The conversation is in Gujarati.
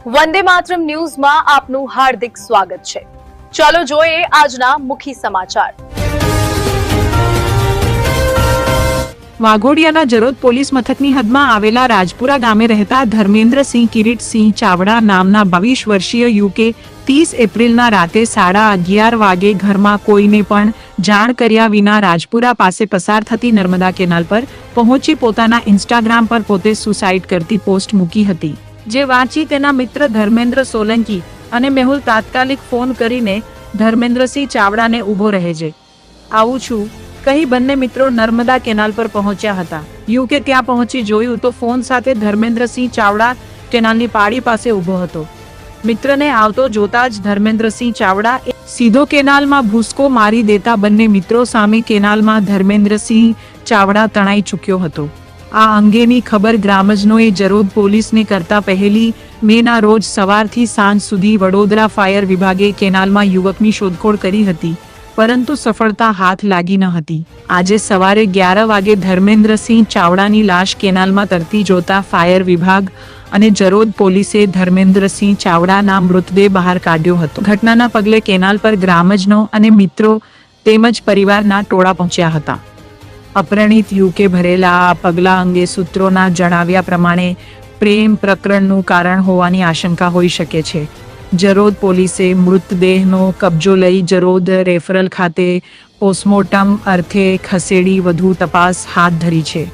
વંદે માતરમ ન્યૂઝમાં આપનું હાર્દિક સ્વાગત છે। ચાલો જોઈએ આજના મુખ્ય સમાચાર। વાઘોડિયાના જરોદ પોલીસ મથકની હદમાં આવેલા રાજપુરા ગામે રહેતા ધર્મેન્દ્રસિંહ કિરીટસિંહ ચાવડા નામના 22 વર્ષીય યુકે 30 એપ્રિલના રાતે 11:30 વાગે ઘરમાં કોઈને પણ જાણ કર્યા વિના રાજપુરા પાસે પસાર થતી નર્મદા કેનાલ પર પહોંચી પોતાના ઇન્સ્ટાગ્રામ પર પોતે સુસાઇડ કરતી પોસ્ટ મૂકી હતી, જે વાંચી તેના મિત્ર ધર્મેન્દ્ર સોલંકી અને મેહુલ તાત્કાલિક ફોન કરીને ધર્મેન્દ્રસિંહ ચાવડાને ઊભો રહેજે, આવું છું કહી બંને મિત્રો નર્મદા કેનાલ પર પહોંચ્યા હતા। યુકે ત્યાં પહોંચી જોયું તો ફોન સાથે ધર્મેન્દ્રસિંહ ચાવડા કેનાલની પાળી પાસે ઊભો હતો। મિત્રને આવતો જોતા જ ધર્મેન્દ્રસિંહ ચાવડા સીધો કેનાલમાં ભૂસકો મારી દેતા બંને મિત્રો સામે કેનાલમાં ધર્મેન્દ્રસિંહ ચાવડા તણાઈ ચૂક્યો હતો। આ અંગેની ખબર ગ્રામજનોએ જરોદ પોલીસને કરતા 1 મેના રોજ સવારથી સાંજ સુધી વડોદરા ફાયર વિભાગે કેનાલમાં યુવકની શોધખોળ કરી હતી, પરંતુ સફળતા હાથ લાગી ન હતી। આજે સવારે 11 વાગે ધર્મેન્દ્રસિંહ ચાવડાની લાશ કેનાલમાં તરતી જોતા ફાયર વિભાગ અને જરોદ પોલીસે ધર્મેન્દ્રસિંહ ચાવડાના મૃતદેહ બહાર કાઢ્યો હતો। ઘટનાના પગલે કેનાલ પર ગ્રામજનો અને મિત્રો તેમજ પરિવારના ટોળા પહોંચ્યા હતા। અપરિણીત યુકે ભરેલા આ પગલા અંગે સૂત્રોના જણાવ્યા પ્રમાણે પ્રેમ પ્રકરણનું કારણ હોવાની આશંકા હોઈ શકે છે। જરોદ પોલીસે મૃતદેહનો કબજો લઈ જરોદ રેફરલ ખાતે પોસ્ટમોર્ટમ અર્થે ખસેડી વધુ તપાસ હાથ ધરી છે।